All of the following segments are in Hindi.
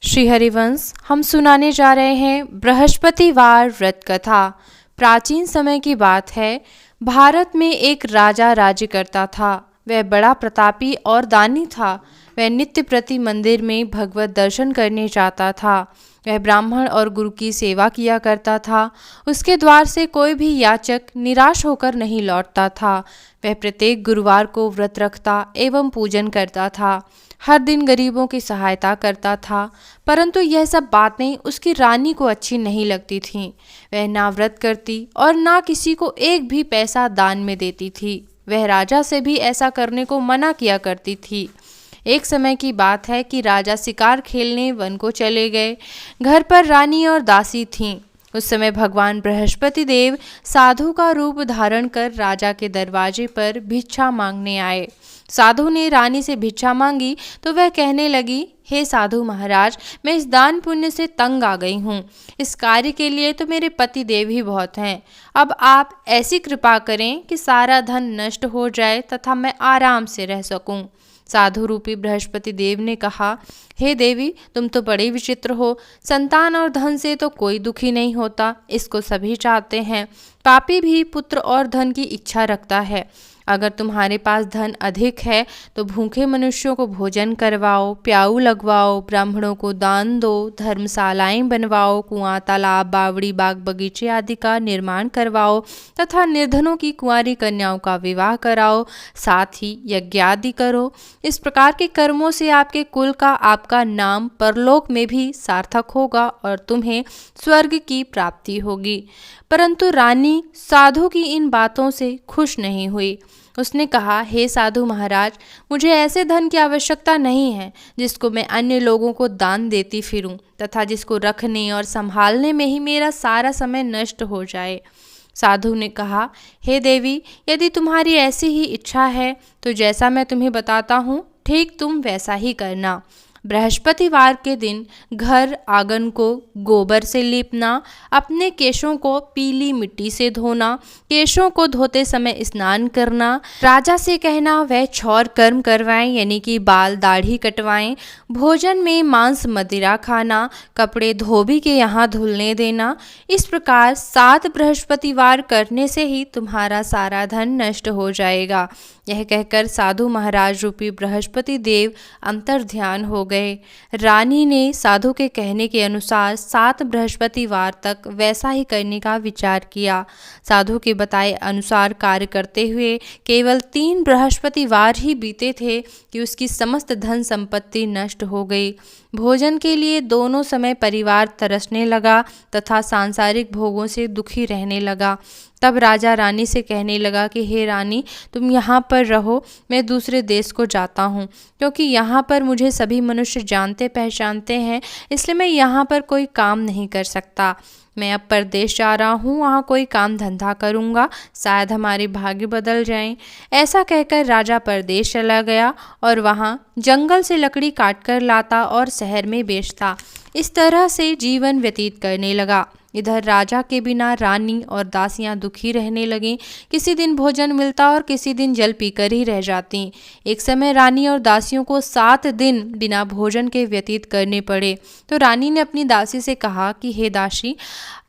श्री हरिवंश हम सुनाने जा रहे हैं बृहस्पतिवार व्रत कथा। प्राचीन समय की बात है। भारत में एक राजा राज्य करता था। वह बड़ा प्रतापी और दानी था। वह नित्य प्रति मंदिर में भगवत दर्शन करने जाता था। वह ब्राह्मण और गुरु की सेवा किया करता था। उसके द्वार से कोई भी याचक निराश होकर नहीं लौटता था। वह प्रत्येक गुरुवार को व्रत रखता एवं पूजन करता था। हर दिन गरीबों की सहायता करता था। परंतु यह सब बातें उसकी रानी को अच्छी नहीं लगती थीं। वह ना व्रत करती और ना किसी को एक भी पैसा दान में देती थी। वह राजा से भी ऐसा करने को मना किया करती थी। एक समय की बात है कि राजा शिकार खेलने वन को चले गए। घर पर रानी और दासी थीं। उस समय भगवान बृहस्पति देव साधु का रूप धारण कर राजा के दरवाजे पर भिक्षा मांगने आए। साधु ने रानी से भिक्षा मांगी तो वह कहने लगी, हे साधु महाराज, मैं इस दान पुण्य से तंग आ गई हूँ। इस कार्य के लिए तो मेरे पति देव ही बहुत हैं। अब आप ऐसी कृपा करें कि सारा धन नष्ट हो जाए तथा मैं आराम से रह सकूं। साधु रूपी बृहस्पति देव ने कहा, हे देवी, तुम तो बड़े विचित्र हो। संतान और धन से तो कोई दुखी नहीं होता, इसको सभी चाहते हैं। पापी भी पुत्र और धन की इच्छा रखता है। अगर तुम्हारे पास धन अधिक है तो भूखे मनुष्यों को भोजन करवाओ, प्याऊ लगवाओ, ब्राह्मणों को दान दो, धर्मशालाएं बनवाओ, कुआं, तालाब, बावड़ी, बाग बगीचे आदि का निर्माण करवाओ तथा निर्धनों की कुंवारी कन्याओं का विवाह कराओ। साथ ही यज्ञ आदि करो। इस प्रकार के कर्मों से आपके कुल का, आपका नाम परलोक में भी सार्थक होगा और तुम्हें स्वर्ग की प्राप्ति होगी। परंतु रानी साधु की इन बातों से खुश नहीं हुई। उसने कहा, हे साधु महाराज, मुझे ऐसे धन की आवश्यकता नहीं है जिसको मैं अन्य लोगों को दान देती फिरूं तथा जिसको रखने और संभालने में ही मेरा सारा समय नष्ट हो जाए। साधु ने कहा, हे देवी, यदि तुम्हारी ऐसी ही इच्छा है तो जैसा मैं तुम्हें बताता हूँ ठीक तुम वैसा ही करना। बृहस्पतिवार के दिन घर आंगन को गोबर से लीपना, अपने केशों को पीली मिट्टी से धोना, केशों को धोते समय स्नान करना, राजा से कहना वह क्षौर कर्म करवाएं यानी कि बाल दाढ़ी कटवाएं, भोजन में मांस मदिरा खाना, कपड़े धोबी के यहाँ धुलने देना। इस प्रकार 7 बृहस्पतिवार करने से ही तुम्हारा सारा धन नष्ट हो जाएगा। यह कहकर साधु महाराज रूपी बृहस्पति देव अंतर ध्यान हो गए। रानी ने साधु के कहने के अनुसार 7 बृहस्पतिवार तक वैसा ही करने का विचार किया। साधु के बताए अनुसार कार्य करते हुए केवल 3 बृहस्पतिवार ही बीते थे कि उसकी समस्त धन संपत्ति नष्ट हो गई। भोजन के लिए दोनों समय परिवार तरसने लगा तथा सांसारिक भोगों से दुखी रहने लगा। तब राजा रानी से कहने लगा कि हे रानी, तुम यहाँ पर रहो, मैं दूसरे देश को जाता हूँ, क्योंकि यहाँ पर मुझे सभी मनुष्य जानते पहचानते हैं, इसलिए मैं यहाँ पर कोई काम नहीं कर सकता। मैं अब परदेश जा रहा हूँ, वहाँ कोई काम धंधा करूँगा, शायद हमारे भाग्य बदल जाएं। ऐसा कहकर राजा परदेश चला गया और वहाँ जंगल से लकड़ी काट कर लाता और शहर में बेचता। इस तरह से जीवन व्यतीत करने लगा। इधर राजा के बिना रानी और दासियां दुखी रहने लगीं। किसी दिन भोजन मिलता और किसी दिन जल पीकर ही रह जाती। एक समय रानी और दासियों को 7 दिन बिना भोजन के व्यतीत करने पड़े। तो रानी ने अपनी दासी से कहा कि हे दासी,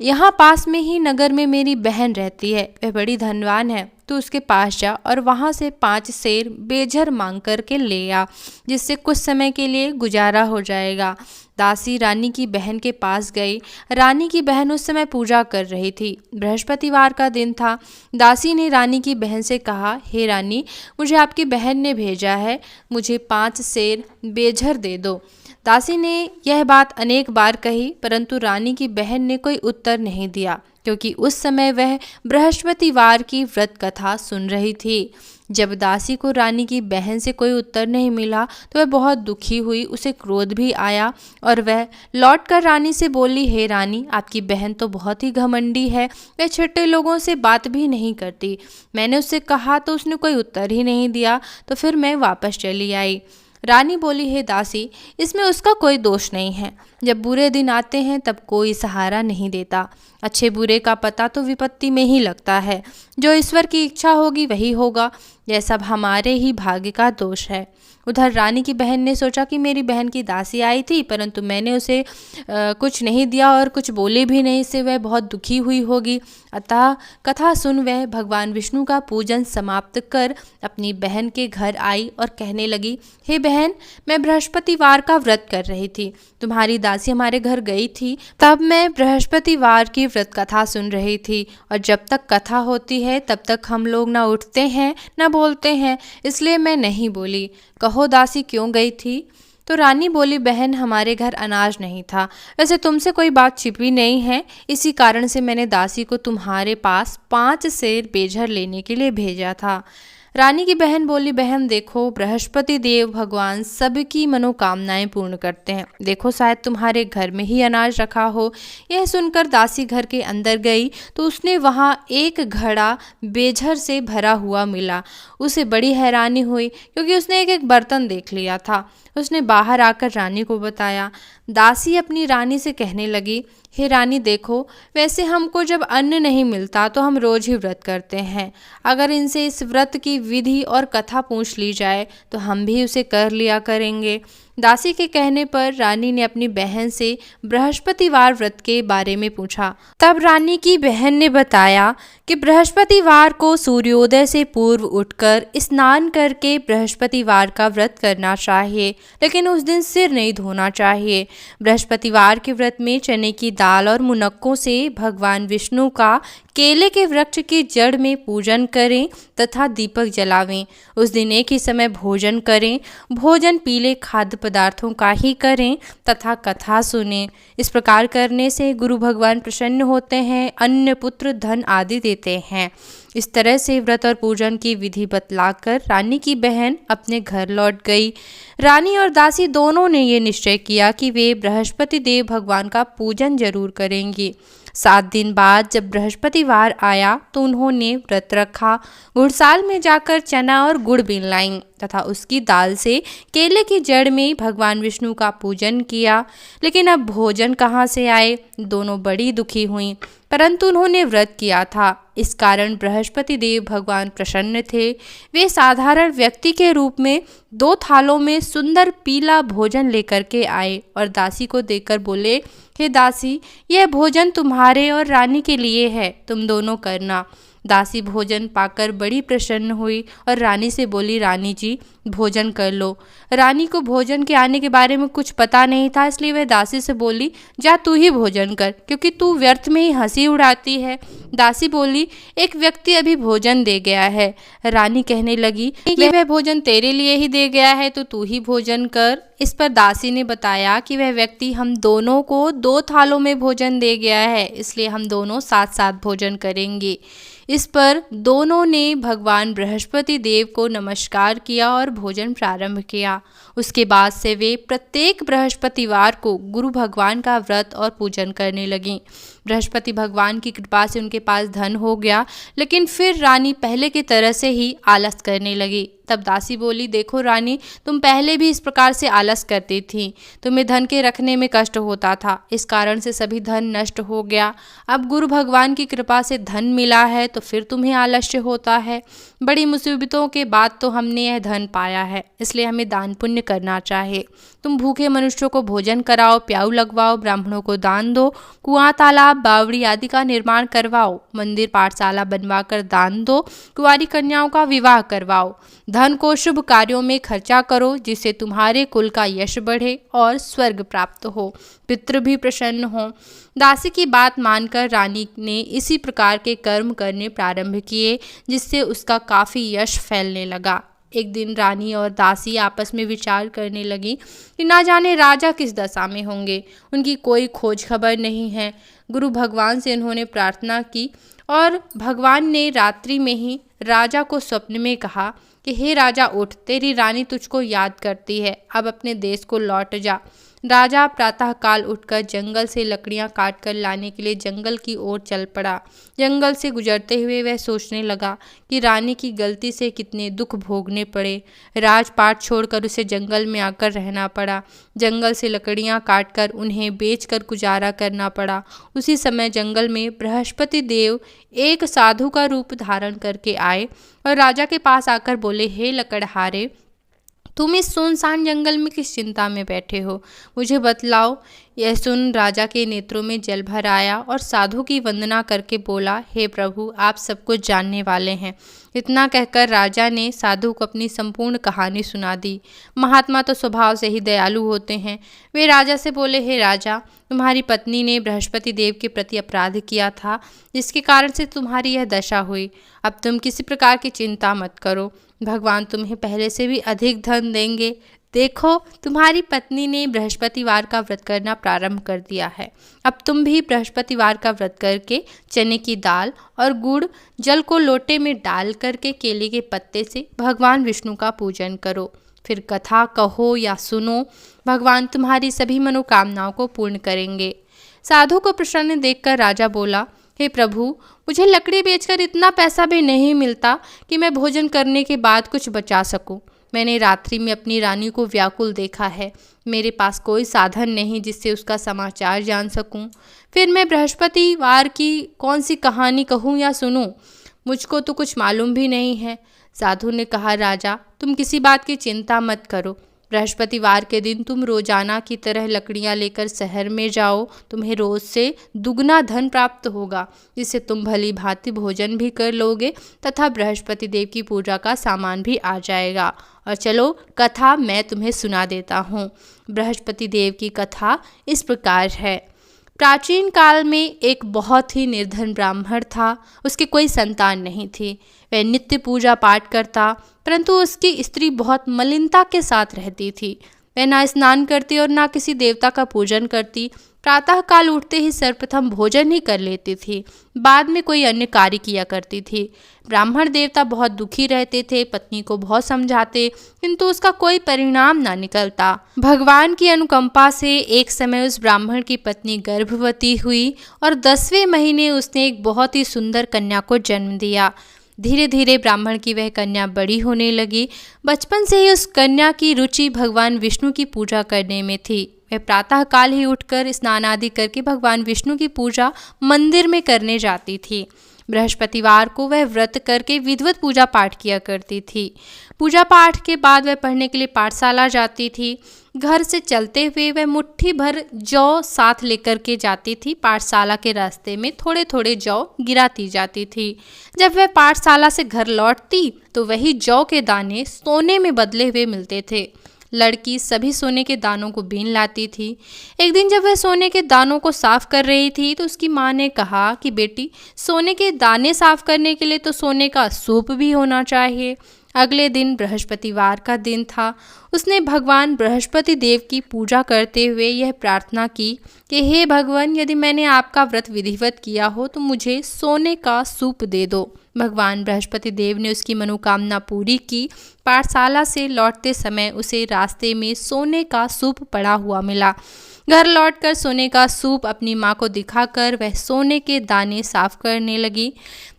यहाँ पास में ही नगर में मेरी बहन रहती है, वह बड़ी धनवान है। तू उसके पास जा और वहाँ से 5 सेर बेझर मांग कर के ले आ, जिससे कुछ समय के लिए गुजारा हो जाएगा। दासी रानी की बहन के पास गई। रानी की बहन उस समय पूजा कर रही थी। बृहस्पतिवार का दिन था। दासी ने रानी की बहन से कहा, हे रानी, मुझे आपकी बहन ने भेजा है, मुझे 5 सेर बेझर दे दो। दासी ने यह बात अनेक बार कही, परंतु रानी की बहन ने कोई उत्तर नहीं दिया, क्योंकि उस समय वह बृहस्पतिवार की व्रत कथा सुन रही थी। जब दासी को रानी की बहन से कोई उत्तर नहीं मिला तो वह बहुत दुखी हुई। उसे क्रोध भी आया और वह लौटकर रानी से बोली, हे रानी, आपकी बहन तो बहुत ही घमंडी है, वह छोटे लोगों से बात भी नहीं करती। मैंने उससे कहा तो उसने कोई उत्तर ही नहीं दिया, तो फिर मैं वापस चली आई। रानी बोली, हे दासी, इसमें उसका कोई दोष नहीं है। जब बुरे दिन आते हैं तब कोई सहारा नहीं देता। अच्छे बुरे का पता तो विपत्ति में ही लगता है। जो ईश्वर की इच्छा होगी वही होगा। यह सब हमारे ही भाग्य का दोष है। उधर रानी की बहन ने सोचा कि मेरी बहन की दासी आई थी, परंतु मैंने उसे कुछ नहीं दिया और कुछ बोले भी नहीं, इससे वह बहुत दुखी हुई होगी। अतः कथा सुन वह भगवान विष्णु का पूजन समाप्त कर अपनी बहन के घर आई और कहने लगी, हे बहन, मैं बृहस्पतिवार का व्रत कर रही थी। तुम्हारी दासी हमारे घर गई थी, तब मैं बृहस्पतिवार की व्रत कथा सुन रही थी, और जब तक कथा होती है तब तक हम लोग ना उठते हैं ना बोलते हैं, इसलिए मैं नहीं बोली। कहो दासी क्यों गई थी? तो रानी बोली, बहन, हमारे घर अनाज नहीं था। वैसे तुमसे कोई बात छिपी नहीं है, इसी कारण से मैंने दासी को तुम्हारे पास 5 सेर बेझर लेने के लिए भेजा था। रानी की बहन बोली, बहन देखो, बृहस्पति देव भगवान सबकी मनोकामनाएं पूर्ण करते हैं। देखो शायद तुम्हारे घर में ही अनाज रखा हो। यह सुनकर दासी घर के अंदर गई तो उसने वहाँ एक घड़ा बेझर से भरा हुआ मिला। उसे बड़ी हैरानी हुई क्योंकि उसने एक एक बर्तन देख लिया था। उसने बाहर आकर रानी को बताया। दासी अपनी रानी से कहने लगी, हे रानी देखो, वैसे हमको जब अन्न नहीं मिलता तो हम रोज ही व्रत करते हैं। अगर इनसे इस व्रत की विधि और कथा पूछ ली जाए तो हम भी उसे कर लिया करेंगे। दासी के कहने पर रानी ने अपनी बहन से बृहस्पतिवार व्रत के बारे में पूछा। तब रानी की बहन ने बताया कि बृहस्पतिवार को सूर्योदय से पूर्व उठकर स्नान करके बृहस्पतिवार का व्रत करना चाहिए, लेकिन उस दिन सिर नहीं धोना चाहिए। बृहस्पतिवार के व्रत में चने की दाल और मुनक्कों से भगवान विष्णु का केले के वृक्ष की जड़ में पूजन करें तथा दीपक जलावें। उस दिन एक ही समय भोजन करें। भोजन पीले खाद्य पदार्थों का ही करें तथा कथा सुनें। इस प्रकार करने से गुरु भगवान प्रसन्न होते हैं, अन्न, पुत्र, धन आदि देते हैं। इस तरह से व्रत और पूजन की विधि बतलाकर रानी की बहन अपने घर लौट गई। रानी और दासी दोनों ने ये निश्चय किया कि वे बृहस्पति देव भगवान का पूजन जरूर करेंगी। 7 दिन बाद जब बृहस्पतिवार आया तो उन्होंने व्रत रखा। घुड़साल में जाकर चना और गुड़ बीन लाईं तथा उसकी दाल से केले की जड़ में भगवान विष्णु का पूजन किया। लेकिन अब भोजन कहाँ से आए? दोनों बड़ी दुखी हुईं, परंतु उन्होंने व्रत किया था, इस कारण बृहस्पति देव भगवान प्रसन्न थे। वे साधारण व्यक्ति के रूप में 2 थालों में सुंदर पीला भोजन लेकर के आए और दासी को देकर बोले, हे दासी, यह भोजन तुम्हारे और रानी के लिए है, तुम दोनों करना। दासी भोजन पाकर बड़ी प्रसन्न हुई और रानी से बोली, रानी जी भोजन कर लो। रानी को भोजन के आने के बारे में कुछ पता नहीं था, इसलिए वह दासी से बोली, जा तू ही भोजन कर, क्योंकि तू व्यर्थ में ही हंसी उड़ाती है। दासी बोली, एक व्यक्ति अभी भोजन दे गया है। रानी कहने लगी कि वह भोजन तेरे लिए ही दे गया है तो तू ही भोजन कर। इस पर दासी ने बताया कि वह व्यक्ति हम दोनों को 2 थालों में भोजन दे गया है, इसलिए हम दोनों साथ साथ भोजन करेंगे। इस पर दोनों ने भगवान बृहस्पति देव को नमस्कार किया और भोजन प्रारंभ किया। उसके बाद से वे प्रत्येक बृहस्पतिवार को गुरु भगवान का व्रत और पूजन करने लगीं। बृहस्पति भगवान की कृपा से उनके पास धन हो गया, लेकिन फिर रानी पहले की तरह से ही आलस करने लगी। तब दासी बोली, देखो रानी, तुम पहले भी इस प्रकार से आलस करती थी, तुम्हें धन के रखने में कष्ट होता था, इस कारण से सभी धन नष्ट हो गया। अब गुरु भगवान की कृपा से धन मिला है तो फिर तुम्हें आलस्य होता है। बड़ी मुसीबतों के बाद तो हमने यह धन पाया है, इसलिए हमें दान पुण्य करना चाहिए। तुम भूखे मनुष्यों को भोजन कराओ, प्याऊ लगवाओ, ब्राह्मणों को दान दो, कुआं, तालाब, बावड़ी आदि का निर्माण करवाओ, मंदिर, पाठशाला बनवा कर दान दो, कुंवारी कन्याओं का विवाह करवाओ। धन को शुभ कार्यों में खर्चा करो, जिससे तुम्हारे कुल का यश बढ़े और स्वर्ग प्राप्त हो, पितृ भी प्रसन्न हो। दासी की बात मानकर रानी ने इसी प्रकार के कर्म करने प्रारंभ किए, जिससे उसका काफी यश फैलने लगा। एक दिन रानी और दासी आपस में विचार करने लगी कि ना जाने राजा किस दशा में होंगे, उनकी कोई खोज खबर नहीं है। गुरु भगवान से उन्होंने प्रार्थना की और भगवान ने रात्रि में ही राजा को स्वप्न में कहा कि हे राजा उठ, तेरी रानी तुझको याद करती है, अब अपने देश को लौट जा। राजा प्रातःकाल उठकर जंगल से लकड़ियां काट कर लाने के लिए जंगल की ओर चल पड़ा। जंगल से गुजरते हुए वह सोचने लगा कि रानी की गलती से कितने दुख भोगने पड़े। राजपाट छोड़कर उसे जंगल में आकर रहना पड़ा। जंगल से लकड़ियां काटकर उन्हें बेचकर गुजारा करना पड़ा। उसी समय जंगल में बृहस्पति देव एक साधु का रूप धारण करके आए और राजा के पास आकर बोले, हे लकड़हारे, तुम इस सुनसान जंगल में किस चिंता में बैठे हो, मुझे बतलाओ। यह सुन राजा के नेत्रों में जल भर आया और साधु की वंदना करके बोला, हे प्रभु, आप सब कुछ जानने वाले हैं। इतना कहकर राजा ने साधु को अपनी संपूर्ण कहानी सुना दी। महात्मा तो स्वभाव से ही दयालु होते हैं। वे राजा से बोले, हे राजा, तुम्हारी पत्नी ने बृहस्पति देव के प्रति अपराध किया था, जिसके कारण से तुम्हारी यह दशा हुई। अब तुम किसी प्रकार की चिंता मत करो, भगवान तुम्हें पहले से भी अधिक धन देंगे। देखो, तुम्हारी पत्नी ने बृहस्पतिवार का व्रत करना प्रारंभ कर दिया है। अब तुम भी बृहस्पतिवार का व्रत करके चने की दाल और गुड़ जल को लोटे में डाल करके केले के पत्ते से भगवान विष्णु का पूजन करो। फिर कथा कहो या सुनो, भगवान तुम्हारी सभी मनोकामनाओं को पूर्ण करेंगे। साधु को प्रसन्न देखकर राजा बोला, हे प्रभु, मुझे लकड़ी बेचकर इतना पैसा भी नहीं मिलता कि मैं भोजन करने के बाद कुछ बचा सकूं। मैंने रात्रि में अपनी रानी को व्याकुल देखा है। मेरे पास कोई साधन नहीं जिससे उसका समाचार जान सकूं। फिर मैं बृहस्पतिवार की कौन सी कहानी कहूं या सुनूं? मुझको तो कुछ मालूम भी नहीं है। साधु ने कहा, राजा, तुम किसी बात की चिंता मत करो। बृहस्पतिवार के दिन तुम रोजाना की तरह लकड़ियां लेकर शहर में जाओ। तुम्हें रोज से दुगना धन प्राप्त होगा, जिससे तुम भली भांति भोजन भी कर लोगे तथा बृहस्पति देव की पूजा का सामान भी आ जाएगा। और चलो, कथा मैं तुम्हें सुना देता हूँ। बृहस्पति देव की कथा इस प्रकार है। प्राचीन काल में एक बहुत ही निर्धन ब्राह्मण था। उसकी कोई संतान नहीं थी। वह नित्य पूजा पाठ करता, परंतु उसकी स्त्री बहुत मलिनता के साथ रहती थी। वह ना स्नान करती और ना किसी देवता का पूजन करती। प्रातः काल उठते ही सर्वप्रथम भोजन ही कर लेती थी, बाद में कोई अन्य कार्य किया करती थी। ब्राह्मण देवता बहुत दुखी रहते थे, पत्नी को बहुत समझाते, किंतु उसका कोई परिणाम ना निकलता। भगवान की अनुकंपा से एक समय उस ब्राह्मण की पत्नी गर्भवती हुई और 10वें महीने उसने एक बहुत ही सुंदर कन्या को जन्म दिया। धीरे धीरे ब्राह्मण की वह कन्या बड़ी होने लगी। बचपन से ही उस कन्या की रुचि भगवान विष्णु की पूजा करने में थी। वह प्रातः काल ही उठकर स्नान आदि करके भगवान विष्णु की पूजा मंदिर में करने जाती थी। बृहस्पतिवार को वह व्रत करके विधिवत पूजा पाठ किया करती थी। पूजा पाठ के बाद वह पढ़ने के लिए पाठशाला जाती थी। घर से चलते हुए वह मुट्ठी भर जौ साथ लेकर के जाती थी। पाठशाला के रास्ते में थोड़े थोड़े जौ गिराती जाती थी। जब वह पाठशाला से घर लौटती तो वही जौ के दाने सोने में बदले हुए मिलते थे। लड़की सभी सोने के दानों को बीन लाती थी। एक दिन जब वह सोने के दानों को साफ कर रही थी तो उसकी माँ ने कहा कि बेटी, सोने के दाने साफ करने के लिए तो सोने का सूप भी होना चाहिए। अगले दिन बृहस्पतिवार का दिन था। उसने भगवान बृहस्पति देव की पूजा करते हुए यह प्रार्थना की कि हे भगवान, यदि मैंने आपका व्रत विधिवत किया हो तो मुझे सोने का सूप दे दो। भगवान बृहस्पति देव ने उसकी मनोकामना पूरी की। पाठशाला से लौटते समय उसे रास्ते में सोने का सूप पड़ा हुआ मिला। घर लौटकर सोने का सूप अपनी माँ को दिखाकर वह सोने के दाने साफ करने लगी।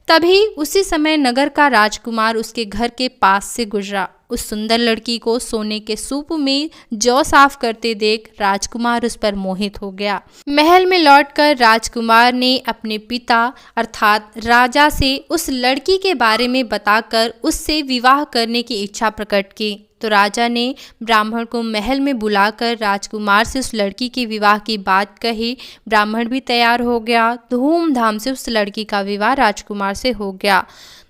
तभी उसी समय नगर का राजकुमार उसके घर के पास से गुजरा। उस सुंदर लड़की को सोने के सूप में जौ साफ करते देख राजकुमार उस पर मोहित हो गया। महल में लौटकर राजकुमार ने अपने पिता अर्थात राजा से उस लड़की के बारे में बताकर उससे विवाह करने की इच्छा प्रकट की। तो राजा ने ब्राह्मण को महल में बुलाकर राजकुमार से उस लड़की के विवाह की बात कही। ब्राह्मण भी तैयार हो गया। धूमधाम से उस लड़की का विवाह राजकुमार से हो गया।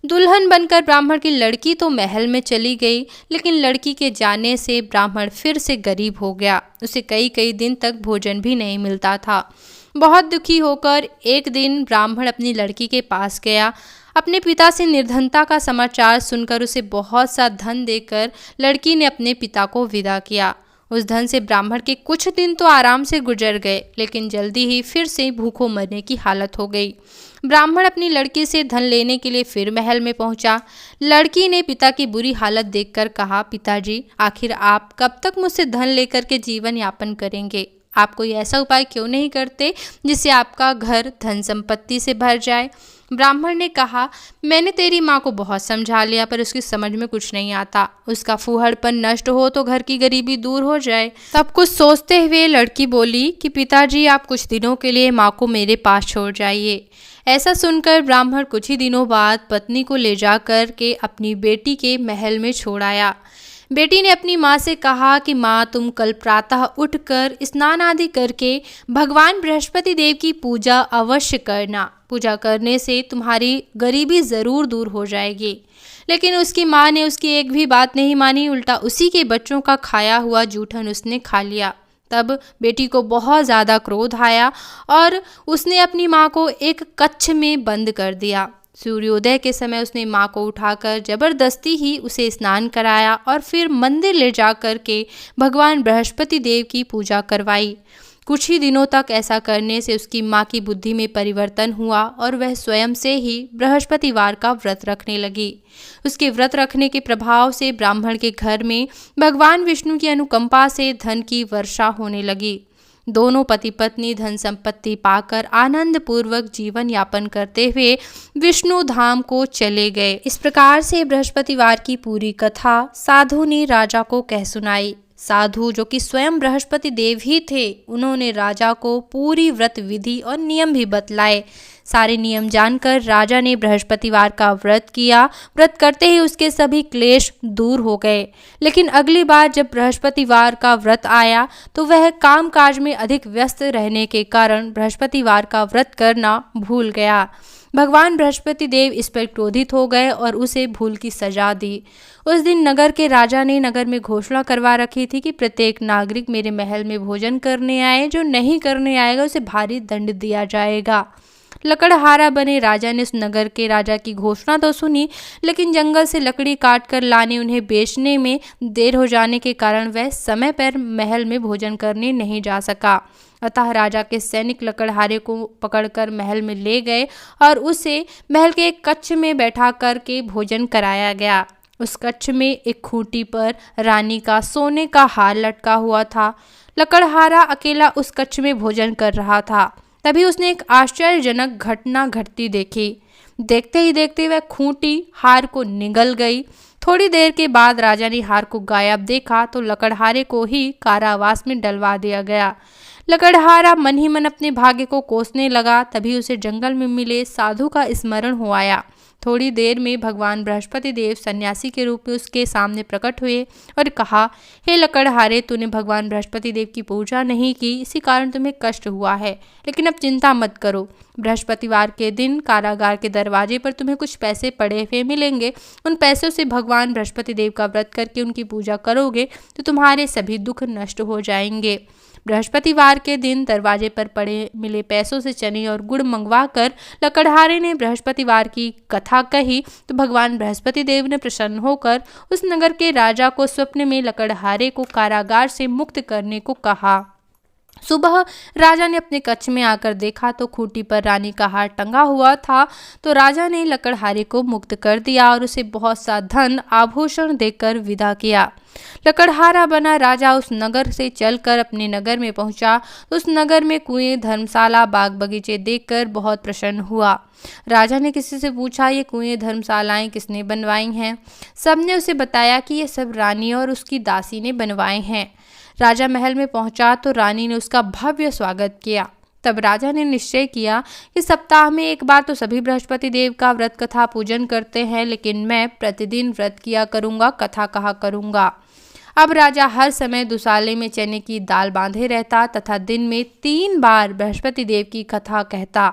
दुल्हन बनकर ब्राह्मण की लड़की तो महल में चली गई, लेकिन लड़की के जाने से ब्राह्मण फिर से गरीब हो गया। उसे कई कई दिन तक भोजन भी नहीं मिलता था। बहुत दुखी होकर एक दिन ब्राह्मण अपनी लड़की के पास गया। अपने पिता से निर्धनता का समाचार सुनकर उसे बहुत सा धन देकर लड़की ने अपने पिता को विदा किया। उस धन से ब्राह्मण के कुछ दिन तो आराम से गुजर गए, लेकिन जल्दी ही फिर से भूखों मरने की हालत हो गई। ब्राह्मण अपनी लड़की से धन लेने के लिए फिर महल में पहुंचा। लड़की ने पिता की बुरी हालत देखकर कहा, पिताजी, आखिर आप कब तक मुझसे धन लेकर के जीवन यापन करेंगे? आप कोई ऐसा उपाय क्यों नहीं करते जिससे आपका घर धन संपत्ति से भर जाए? ब्राह्मण ने कहा, मैंने तेरी माँ को बहुत समझा लिया, पर उसकी समझ में कुछ नहीं आता। उसका फूहड़पन नष्ट हो तो घर की गरीबी दूर हो जाए। तब कुछ सोचते हुए लड़की बोली कि पिताजी, आप कुछ दिनों के लिए माँ को मेरे पास छोड़ जाइए। ऐसा सुनकर ब्राह्मण कुछ ही दिनों बाद पत्नी को ले जाकर के अपनी बेटी के महल में छोड़ आया। बेटी ने अपनी माँ से कहा कि माँ, तुम कल प्रातः उठकर स्नान आदि करके भगवान बृहस्पति देव की पूजा अवश्य करना। पूजा करने से तुम्हारी गरीबी ज़रूर दूर हो जाएगी। लेकिन उसकी माँ ने उसकी एक भी बात नहीं मानी, उल्टा उसी के बच्चों का खाया हुआ जूठन उसने खा लिया। तब बेटी को बहुत ज़्यादा क्रोध आया और उसने अपनी माँ को एक कक्ष में बंद कर दिया। सूर्योदय के समय उसने माँ को उठाकर जबरदस्ती ही उसे स्नान कराया और फिर मंदिर ले जाकर के भगवान बृहस्पति देव की पूजा करवाई। कुछ ही दिनों तक ऐसा करने से उसकी माँ की बुद्धि में परिवर्तन हुआ और वह स्वयं से ही बृहस्पतिवार का व्रत रखने लगी। उसके व्रत रखने के प्रभाव से ब्राह्मण के घर में भगवान विष्णु की अनुकंपा से धन की वर्षा होने लगी। दोनों पति पत्नी धन संपत्ति पाकर आनंद पूर्वक जीवन यापन करते हुए विष्णु धाम को चले गए। इस प्रकार से बृहस्पतिवार की पूरी कथा साधु ने राजा को कह सुनाई। साधु, जो कि स्वयं बृहस्पति देव ही थे, उन्होंने राजा को पूरी व्रत विधि और नियम भी बतलाए। सारे नियम जानकर राजा ने बृहस्पतिवार का व्रत किया। व्रत करते ही उसके सभी क्लेश दूर हो गए। लेकिन अगली बार जब बृहस्पतिवार का व्रत आया तो वह कामकाज में अधिक व्यस्त रहने के कारण बृहस्पतिवार का व्रत करना भूल गया। भगवान बृहस्पति देव इस पर क्रोधित हो गए और उसे भूल की सजा दी। उस दिन नगर के राजा ने नगर में घोषणा करवा रखी थी कि प्रत्येक नागरिक मेरे महल में भोजन करने आए, जो नहीं करने आएगा उसे भारी दंड दिया जाएगा। लकड़हारा बने राजा ने उस नगर के राजा की घोषणा तो सुनी, लेकिन जंगल से लकड़ी काट कर लाने उन्हें बेचने में देर हो जाने के कारण वह समय पर महल में भोजन करने नहीं जा सका। अतः राजा के सैनिक लकड़हारे को पकड़कर महल में ले गए और उसे महल के एक कक्ष में बैठा करके भोजन कराया गया। उस कक्ष में एक खूंटी पर रानी का सोने का हार लटका हुआ था। लकड़हारा अकेला उस कक्ष में भोजन कर रहा था। तभी उसने एक आश्चर्यजनक घटना घटती देखी। देखते ही देखते वह खूंटी हार को निगल गई। थोड़ी देर के बाद राजा ने हार को गायब देखा तो लकड़हारे को ही कारावास में डलवा दिया गया। लकड़हारा मन ही मन अपने भाग्य को कोसने लगा। तभी उसे जंगल में मिले साधु का स्मरण हो आया। थोड़ी देर में भगवान बृहस्पति देव सन्यासी के रूप में उसके सामने प्रकट हुए और कहा, हे लकड़हारे, तूने भगवान बृहस्पति देव की पूजा नहीं की, इसी कारण तुम्हें कष्ट हुआ है। लेकिन अब चिंता मत करो। बृहस्पतिवार के दिन कारागार के दरवाजे पर तुम्हें कुछ पैसे पड़े हुए मिलेंगे। उन पैसों से भगवान बृहस्पति देव का व्रत करके उनकी पूजा करोगे तो तुम्हारे सभी दुख नष्ट हो जाएंगे। बृहस्पतिवार के दिन दरवाजे पर पड़े मिले पैसों से चने और गुड़ मंगवा कर लकड़हारे ने बृहस्पतिवार की कथा कही तो भगवान बृहस्पति देव ने प्रसन्न होकर उस नगर के राजा को स्वप्न में लकड़हारे को कारागार से मुक्त करने को कहा। सुबह राजा ने अपने कक्ष में आकर देखा तो खूंटी पर रानी का हार टंगा हुआ था। तो राजा ने लकड़हारे को मुक्त कर दिया और उसे बहुत सा धन आभूषण देकर विदा किया। लकड़हारा बना राजा उस नगर से चलकर अपने नगर में पहुंचा। उस नगर में कुएं, धर्मशाला, बाग बगीचे देखकर बहुत प्रसन्न हुआ। राजा ने किसी से पूछा, ये कुएं, धर्मशालाएं किसने बनवाई हैं? सबने उसे बताया कि ये सब रानी और उसकी दासी ने बनवाए हैं। राजा महल में पहुंचा तो रानी ने उसका भव्य स्वागत किया। तब राजा ने निश्चय किया कि सप्ताह में एक बार तो सभी बृहस्पति देव का व्रत कथा पूजन करते हैं, लेकिन मैं प्रतिदिन व्रत किया करूंगा, कथा कहा करूंगा। अब राजा हर समय दुसाले में चने की दाल बांधे रहता तथा दिन में 3 बार बृहस्पति देव की कथा कहता।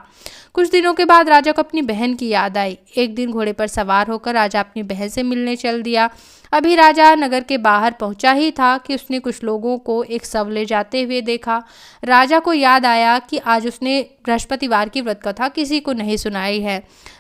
कुछ दिनों के बाद राजा को अपनी बहन की याद आई। एक दिन घोड़े पर सवार होकर राजा अपनी बहन से मिलने चल दिया। अभी राजा नगर के बाहर पहुंचा ही था कि उसने कुछ लोगों को एक शव ले जाते हुए देखा। राजा को याद आया कि आज उसने बृहस्पतिवार की व्रत कथा किसी को नहीं सुनाई है।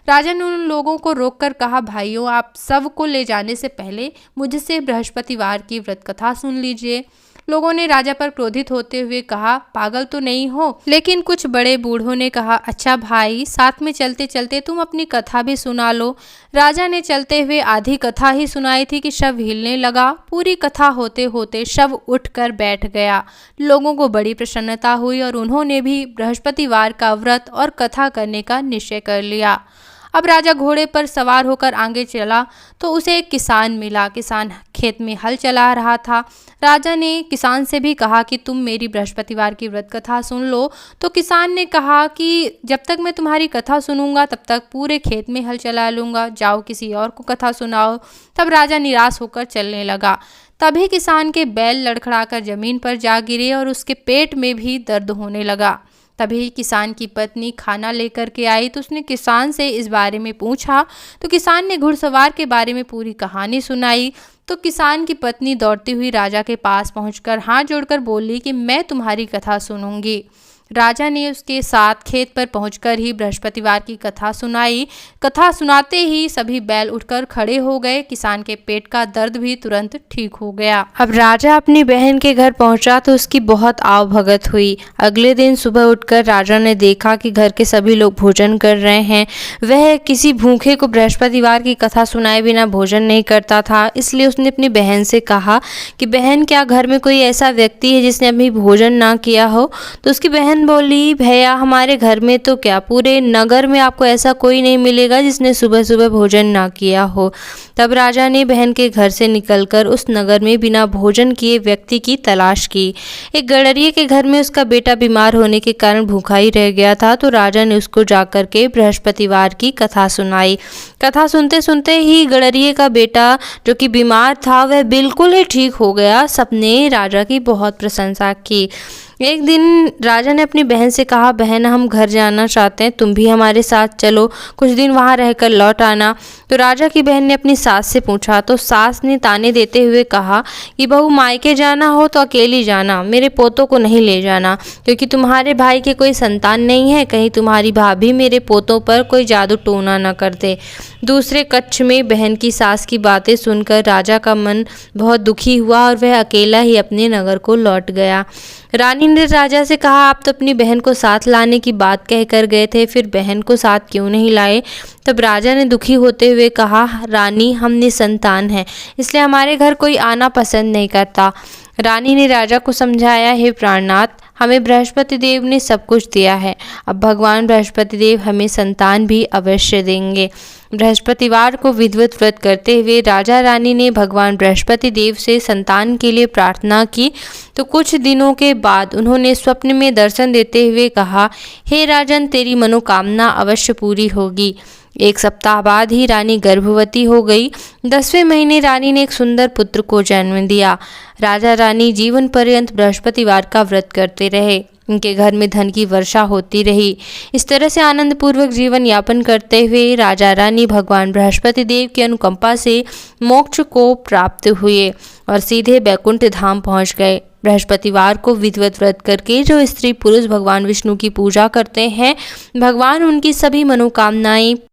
राजा ने उन लोगों को रोककर कहा, भाइयों, आप शव को ले जाने से पहले मुझसे बृहस्पतिवार की व्रत कथा सुन लीजिए। लोगों ने राजा पर क्रोधित होते हुए कहा, पागल तो नहीं हो? लेकिन कुछ बड़े बूढ़ों ने कहा, अच्छा भाई, साथ में चलते चलते तुम अपनी कथा भी सुना लो। राजा ने चलते हुए आधी कथा ही सुनाई थी कि शव हिलने लगा। पूरी कथा होते होते शव उठकर बैठ गया। लोगों को बड़ी प्रसन्नता हुई और उन्होंने भी बृहस्पतिवार का व्रत और कथा करने का निश्चय कर लिया। अब राजा घोड़े पर सवार होकर आगे चला तो उसे एक किसान मिला। किसान खेत में हल चला रहा था। राजा ने किसान से भी कहा कि तुम मेरी बृहस्पतिवार की व्रत कथा सुन लो। तो किसान ने कहा कि जब तक मैं तुम्हारी कथा सुनूंगा तब तक पूरे खेत में हल चला लूंगा, जाओ किसी और को कथा सुनाओ। तब राजा निराश होकर चलने लगा। तभी किसान के बैल लड़खड़ाकर जमीन पर जा गिरे और उसके पेट में भी दर्द होने लगा। तभी किसान की पत्नी खाना लेकर के आई तो उसने किसान से इस बारे में पूछा, तो किसान ने घुड़सवार के बारे में पूरी कहानी सुनाई। तो किसान की पत्नी दौड़ती हुई राजा के पास पहुंचकर हाथ जोड़कर बोली कि मैं तुम्हारी कथा सुनूंगी। राजा ने उसके साथ खेत पर पहुंचकर ही बृहस्पतिवार की कथा सुनाई। कथा सुनाते ही सभी बैल उठकर खड़े हो गए। किसान के पेट का दर्द भी तुरंत ठीक हो गया। अब राजा अपनी बहन के घर पहुंचा तो उसकी बहुत आवभगत हुई। अगले दिन सुबह उठकर राजा ने देखा कि घर के सभी लोग भोजन कर रहे हैं। वह किसी भूखे को बृहस्पतिवार की कथा सुनाए बिना भोजन नहीं करता था, इसलिए उसने अपनी बहन से कहा कि बहन, क्या घर में कोई ऐसा व्यक्ति है जिसने अभी भोजन ना किया हो? तो उसकी बहन बोली, भैया, हमारे घर में तो क्या, पूरे नगर में आपको ऐसा कोई नहीं मिलेगा जिसने सुबह सुबह भोजन ना किया हो। तब राजा ने बहन के घर से निकलकर उस नगर में बिना भोजन किए व्यक्ति की तलाश की। एक गडरिये के घर में उसका बेटा बीमार होने के कारण भूखा ही रह गया था, तो राजा ने उसको जाकर के बृहस्पतिवार की कथा सुनाई। कथा सुनते सुनते ही गडरिये का बेटा जो कि बीमार था वह बिल्कुल ही ठीक हो गया। सबने राजा की बहुत प्रशंसा की। एक दिन राजा ने अपनी बहन से कहा, बहन, हम घर जाना चाहते हैं, तुम भी हमारे साथ चलो, कुछ दिन वहाँ रहकर लौट आना। तो राजा की बहन ने अपनी सास से पूछा तो सास ने ताने देते हुए कहा कि बहू, मायके जाना हो तो अकेली जाना, मेरे पोतों को नहीं ले जाना, क्योंकि तुम्हारे भाई के कोई संतान नहीं है, कहीं तुम्हारी भाभी मेरे पोतों पर कोई जादू टोना न कर दे। दूसरे कक्ष में बहन की सास की बातें सुनकर राजा का मन बहुत दुखी हुआ और वह अकेला ही अपने नगर को लौट गया। रानी ने राजा से कहा, आप तो अपनी बहन को साथ लाने की बात कह कर गए थे, फिर बहन को साथ क्यों नहीं लाए? तब राजा ने दुखी होते हुए कहा, रानी, हम निसंतान हैं, इसलिए हमारे घर कोई आना पसंद नहीं करता। रानी ने राजा को समझाया, हे प्राणनाथ, हमें बृहस्पति देव ने सब कुछ दिया है, अब भगवान बृहस्पति देव हमें संतान भी अवश्य देंगे। बृहस्पतिवार को विधिवत व्रत करते हुए राजा रानी ने भगवान बृहस्पति देव से संतान के लिए प्रार्थना की। तो कुछ दिनों के बाद उन्होंने स्वप्न में दर्शन देते हुए कहा, हे राजन, तेरी मनोकामना अवश्य पूरी होगी। एक सप्ताह बाद ही रानी गर्भवती हो गई। 10वें महीने रानी ने एक सुंदर पुत्र को जन्म दिया। राजा रानी जीवन पर्यंत बृहस्पतिवार का व्रत करते रहे। उनके घर में धन की वर्षा होती रही। इस तरह से आनंद पूर्वक जीवन यापन करते हुए राजा रानी भगवान बृहस्पति देव की अनुकंपा से मोक्ष को प्राप्त हुए और सीधे बैकुंठ धाम पहुंच गए। बृहस्पतिवार को विधिवत व्रत करके जो स्त्री पुरुष भगवान विष्णु की पूजा करते हैं, भगवान उनकी सभी मनोकामनाएं